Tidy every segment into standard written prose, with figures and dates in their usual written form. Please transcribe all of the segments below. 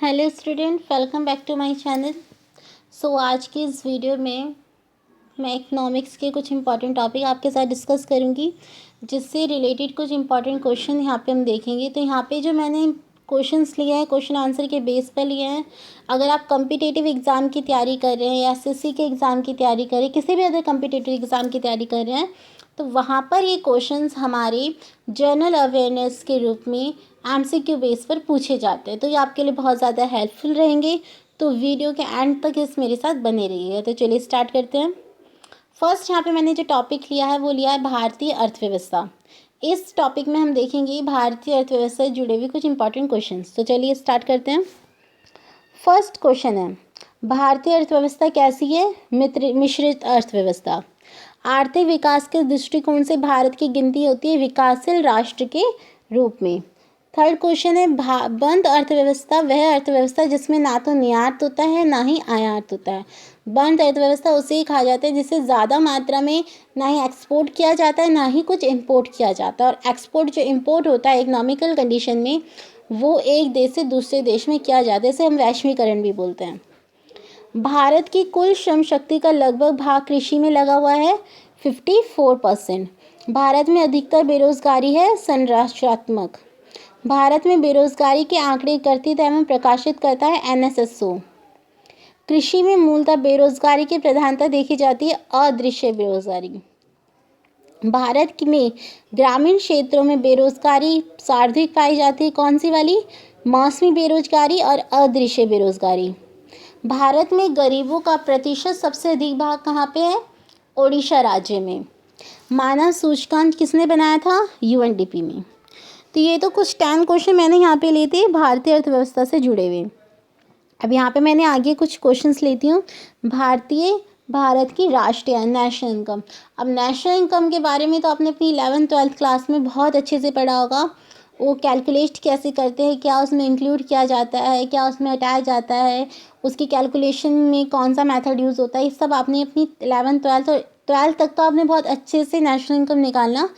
Hello student, welcome back to my channel. आज की इस वीडियो में मैं इकोनॉमिक्स के कुछ इंपॉर्टेंट टॉपिक आपके साथ डिस्कस करूंगी, जिससे रिलेटेड कुछ इंपॉर्टेंट क्वेश्चन यहाँ पे हम देखेंगे। तो यहाँ पे जो मैंने क्वेश्चंस लिए हैं, क्वेश्चन आंसर के बेस पर लिए हैं। अगर आप कम्पिटिटिव एग्ज़ाम की तैयारी कर रहे हैं या एसएससी के एग्ज़ाम की तैयारी कर रहे हैं, किसी भी अदर कम्पिटिटिव एग्ज़ाम की तैयारी कर रहे हैं, तो वहाँ पर ये क्वेश्चंस हमारे जनरल अवेयरनेस के रूप में एमसीक्यू बेस पर पूछे जाते हैं। तो ये आपके लिए बहुत ज़्यादा हेल्पफुल रहेंगे। तो वीडियो के एंड तक इस मेरे साथ बने रहिएगा। तो चलिए स्टार्ट करते हैं। फर्स्ट यहाँ पे मैंने जो टॉपिक लिया है वो लिया है भारतीय अर्थव्यवस्था। इस टॉपिक में हम देखेंगे भारतीय अर्थव्यवस्था से जुड़े हुए कुछ इंपॉर्टेंट क्वेश्चंस। तो चलिए स्टार्ट करते हैं। फर्स्ट क्वेश्चन है, भारतीय अर्थव्यवस्था कैसी है? मिश्रित अर्थव्यवस्था। आर्थिक विकास के दृष्टिकोण से भारत की गिनती होती है विकासशील राष्ट्र के रूप में। थर्ड क्वेश्चन है, बंद अर्थव्यवस्था वह अर्थव्यवस्था जिसमें ना तो निर्यात होता है ना ही आयात होता है। बंद अर्थव्यवस्था उसे ही कहा जाता है जिसे ज़्यादा मात्रा में ना ही एक्सपोर्ट किया जाता है ना ही कुछ इंपोर्ट किया जाता है। और एक्सपोर्ट जो इंपोर्ट होता है इकोनॉमिकल कंडीशन में, वो एक देश से दूसरे देश में किया जाता है। इसे हम वैश्वीकरण भी बोलते हैं। भारत की कुल श्रम शक्ति का लगभग भाग कृषि में लगा हुआ है 54%। भारत में अधिकतर बेरोजगारी है संरचनात्मक। भारत में बेरोजगारी के आंकड़े एकत्रित एवं प्रकाशित करता है एनएसएसओ। कृषि में मूलतः बेरोजगारी की प्रधानता देखी जाती है अदृश्य बेरोजगारी। भारत में ग्रामीण क्षेत्रों में बेरोजगारी सर्वाधिक पाई जाती है। कौन सी वाली? मौसमी बेरोजगारी और अदृश्य बेरोजगारी। भारत में गरीबों का प्रतिशत सबसे अधिक भाग कहाँ पे है? ओडिशा राज्य में। मानव सूचकांक किसने बनाया था? यूएनडीपी में। तो ये तो कुछ 10 क्वेश्चन मैंने यहाँ पे लिए थे भारतीय अर्थव्यवस्था से जुड़े हुए। अब यहाँ पे मैंने आगे कुछ क्वेश्चंस लेती हूँ। भारत की राष्ट्रीय नेशनल इनकम। अब नेशनल इनकम के बारे में तो आपने अपनी 11th-12th क्लास में बहुत अच्छे से पढ़ा होगा। वो कैलकुलेट कैसे करते हैं, क्या उसमें इंक्लूड किया जाता है, क्या उसमें हटाया जाता है, उसकी कैलकुलेशन में कौन सा मेथड यूज़ होता है, ये सब आपने अपनी 11th-12th और 12th तक तो आपने बहुत अच्छे से नेशनल इनकम निकालना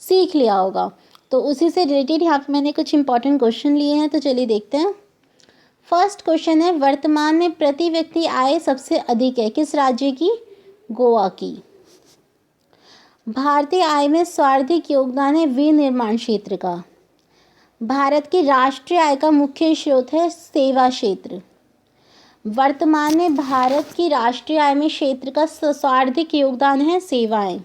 सीख लिया होगा। तो उसी से रिलेटेड यहाँ पे मैंने कुछ इंपॉर्टेंट क्वेश्चन लिए हैं। तो चलिए देखते हैं। फर्स्ट क्वेश्चन है, वर्तमान में प्रति व्यक्ति आय सबसे अधिक है किस राज्य की? गोवा की। भारतीय आय में सर्वाधिक योगदान है विनिर्माण क्षेत्र का। भारत की राष्ट्रीय आय का मुख्य स्रोत है सेवा क्षेत्र। वर्तमान में भारत की राष्ट्रीय आय में क्षेत्र का सर्वाधिक योगदान है सेवाएं।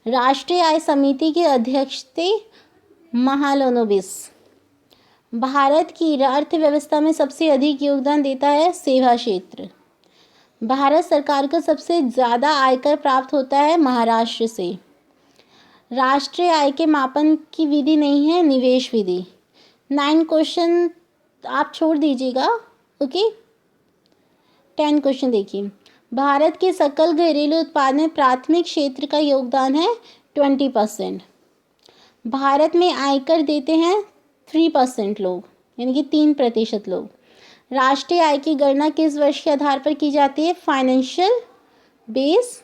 राष्ट्रीय आय समिति के अध्यक्ष थे महालनोबिस। भारत की अर्थव्यवस्था में सबसे अधिक योगदान देता है सेवा क्षेत्र। भारत सरकार को सबसे ज़्यादा आयकर प्राप्त होता है महाराष्ट्र से। राष्ट्रीय आय के मापन की विधि नहीं है निवेश विधि। 9 क्वेश्चन आप छोड़ दीजिएगा, ओके। 10 क्वेश्चन देखिए। भारत के सकल घरेलू उत्पाद में प्राथमिक क्षेत्र का योगदान है 20%। भारत में आयकर देते हैं 3% लोग, यानी कि 3% लोग। राष्ट्रीय आय की गणना किस वर्ष के आधार पर की जाती है? Financial base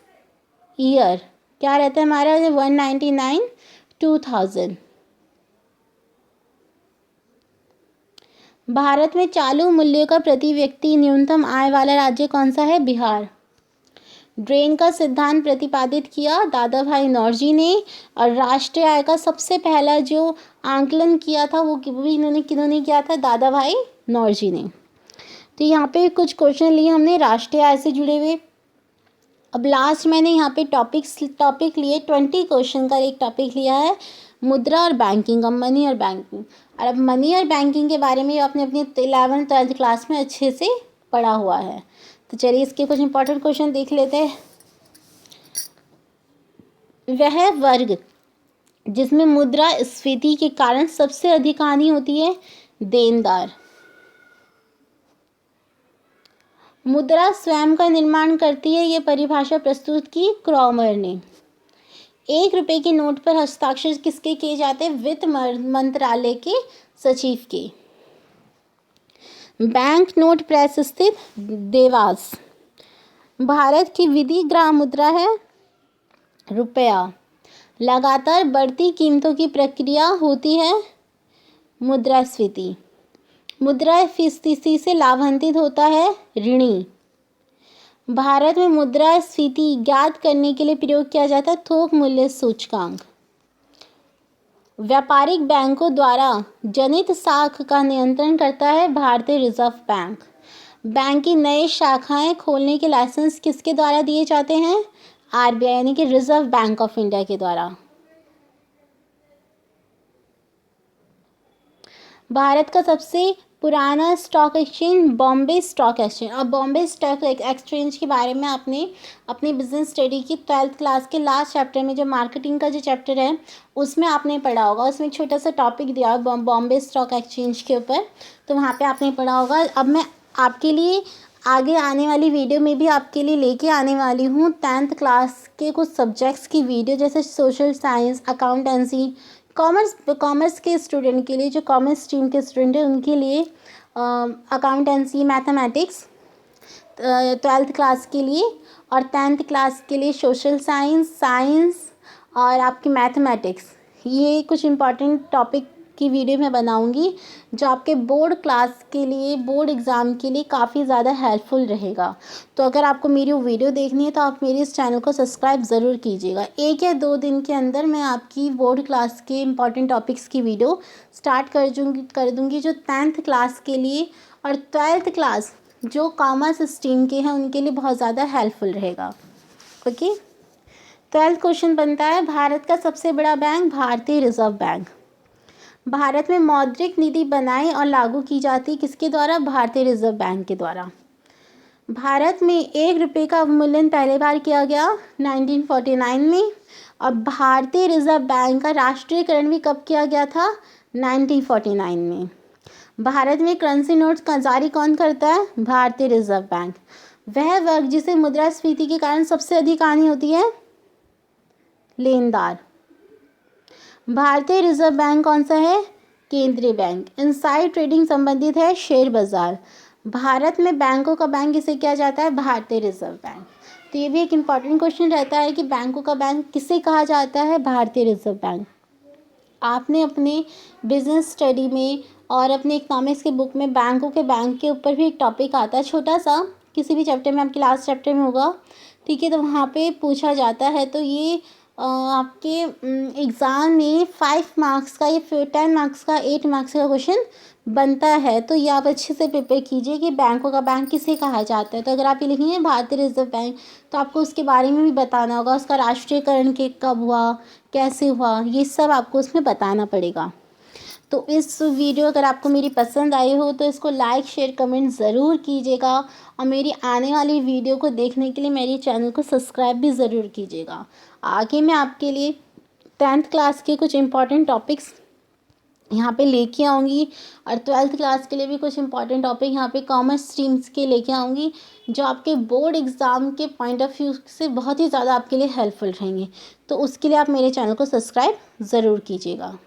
year. क्या रहता है हमारा? 199 2000। भारत में चालू मूल्यों का प्रति व्यक्ति न्यूनतम आय वाला राज्य कौन सा है? बिहार। ड्रेन का सिद्धांत प्रतिपादित किया दादा भाई नौरोजी ने। और राष्ट्रीय आय का सबसे पहला जो आंकलन किया था वो भी किन्होंने किया था? दादा भाई नौरोजी ने। तो यहाँ पे कुछ क्वेश्चन लिए हमने राष्ट्रीय आय से जुड़े हुए। अब लास्ट मैंने यहाँ पे टॉपिक लिए 20 क्वेश्चन का एक टॉपिक लिया है मुद्रा और बैंकिंग। अब मनी और बैंकिंग, और अब मनी और बैंकिंग के बारे में आपने अपनी 11th-12th क्लास में अच्छे से पढ़ा हुआ है। तो चलिए इसके कुछ इंपॉर्टेंट क्वेश्चन देख लेते हैं। वह वर्ग जिसमें मुद्रास्फीति के कारण सबसे अधिक हानि होती है? देनदार। मुद्रा स्वयं का निर्माण करती है, ये परिभाषा प्रस्तुत की क्रॉमर ने। 1 रुपए के नोट पर हस्ताक्षर किसके किए जाते हैं? वित्त मंत्रालय के सचिव के। बैंक नोट प्रेस स्थित देवास। भारत की विधि ग्राम मुद्रा है रुपया। लगातार बढ़ती कीमतों की प्रक्रिया होती है मुद्रास्फीति। मुद्रास्फीति से लाभान्वित होता है ऋणी। भारत में मुद्रास्फीति ज्ञात करने के लिए प्रयोग किया जाता है थोक मूल्य सूचकांक। व्यापारिक बैंकों द्वारा जनित साख का नियंत्रण करता है भारतीय रिजर्व बैंक। बैंक की नई शाखाएं खोलने के लाइसेंस किसके द्वारा दिए जाते हैं? आरबीआई यानी कि रिजर्व बैंक ऑफ इंडिया के द्वारा। भारत का सबसे पुराना stock exchange Bombay stock exchange. अब बॉम्बे स्टॉक एक्सचेंज के बारे में आपने अपनी बिजनेस स्टडी की 12th क्लास के लास्ट चैप्टर में जो मार्केटिंग का जो चैप्टर है उसमें आपने पढ़ा होगा। उसमें एक छोटा सा टॉपिक दिया बॉम्बे स्टॉक एक्सचेंज के ऊपर, तो वहाँ पे आपने पढ़ा होगा। अब मैं आपके लिए आगे आने वाली वीडियो में भी आपके लिए लेके आने वाली हूँ 10th क्लास के कुछ सब्जेक्ट्स की वीडियो, जैसे सोशल साइंस, अकाउंटेंसी, कॉमर्स के स्टूडेंट के लिए, जो कॉमर्स स्ट्रीम के स्टूडेंट हैं उनके लिए अकाउंटेंसी, मैथमेटिक्स 12th क्लास के लिए, और 10th क्लास के लिए सोशल साइंस और आपकी मैथमेटिक्स। ये कुछ इम्पॉर्टेंट टॉपिक की वीडियो मैं बनाऊंगी जो आपके बोर्ड क्लास के लिए, बोर्ड एग्ज़ाम के लिए काफ़ी ज़्यादा हेल्पफुल रहेगा। तो अगर आपको मेरी वो वीडियो देखनी है तो आप मेरे इस चैनल को सब्सक्राइब ज़रूर कीजिएगा। 1 या 2 दिन के अंदर मैं आपकी बोर्ड क्लास के इम्पॉर्टेंट टॉपिक्स की वीडियो स्टार्ट कर दूँगी जो 10th क्लास के लिए और 12th क्लास जो कॉमर्स स्ट्रीम के हैं उनके लिए बहुत ज़्यादा हेल्पफुल रहेगा। ओके, 12th क्वेश्चन बनता है, भारत का सबसे बड़ा बैंक भारतीय रिजर्व बैंक। भारत में मौद्रिक नीति बनाई और लागू की जाती किसके द्वारा? भारतीय रिजर्व बैंक के द्वारा। भारत में 1 रुपये का अवमूल्यन पहली बार किया गया 1949 में, और भारतीय रिजर्व बैंक का राष्ट्रीयकरण भी कब किया गया था? 1949 में। भारत में करेंसी नोट्स का जारी कौन करता है? भारतीय रिजर्व बैंक। वह वर्ग जिसे मुद्रास्फीति के कारण सबसे अधिक हानि होती है? लेनदार। भारतीय रिजर्व बैंक कौन सा है? केंद्रीय बैंक। इनसाइड ट्रेडिंग संबंधित है शेयर बाजार। भारत में बैंकों का बैंक किसे किया जाता है? भारतीय रिजर्व बैंक। तो ये भी एक इम्पॉर्टेंट क्वेश्चन रहता है कि बैंकों का बैंक किसे कहा जाता है? भारतीय रिजर्व बैंक। आपने अपने बिजनेस स्टडी में और अपने इकोनॉमिक्स के बुक में बैंक के ऊपर भी एक टॉपिक आता है छोटा सा, किसी भी चैप्टर में, आपके लास्ट चैप्टर में होगा, ठीक है, तो वहाँ पे पूछा जाता है। तो ये आपके एग्ज़ाम में 5 मार्क्स का या फिर 10 मार्क्स का, 8 मार्क्स का क्वेश्चन बनता है। तो ये आप अच्छे से प्रिपेयर कीजिए कि बैंकों का बैंक किसे कहा जाता है। तो अगर आप ये लिखेंगे भारतीय रिजर्व बैंक, तो आपको उसके बारे में भी बताना होगा, उसका राष्ट्रीयकरण के कब हुआ, कैसे हुआ, ये सब आपको उसमें बताना पड़ेगा। तो इस वीडियो अगर आपको मेरी पसंद आई हो तो इसको लाइक, शेयर, कमेंट ज़रूर कीजिएगा, और मेरी आने वाली वीडियो को देखने के लिए मेरे चैनल को सब्सक्राइब भी ज़रूर कीजिएगा। आगे मैं आपके लिए 10th क्लास के कुछ इम्पॉर्टेंट टॉपिक्स यहाँ पे लेके आऊँगी, और 12th क्लास के लिए भी कुछ इम्पॉर्टेंट टॉपिक यहाँ पे कॉमर्स स्ट्रीम्स के लेके आऊँगी जो आपके बोर्ड एग्ज़ाम के पॉइंट ऑफ व्यू से बहुत ही ज़्यादा आपके लिए हेल्पफुल रहेंगे। तो उसके लिए आप मेरे चैनल को सब्सक्राइब ज़रूर कीजिएगा।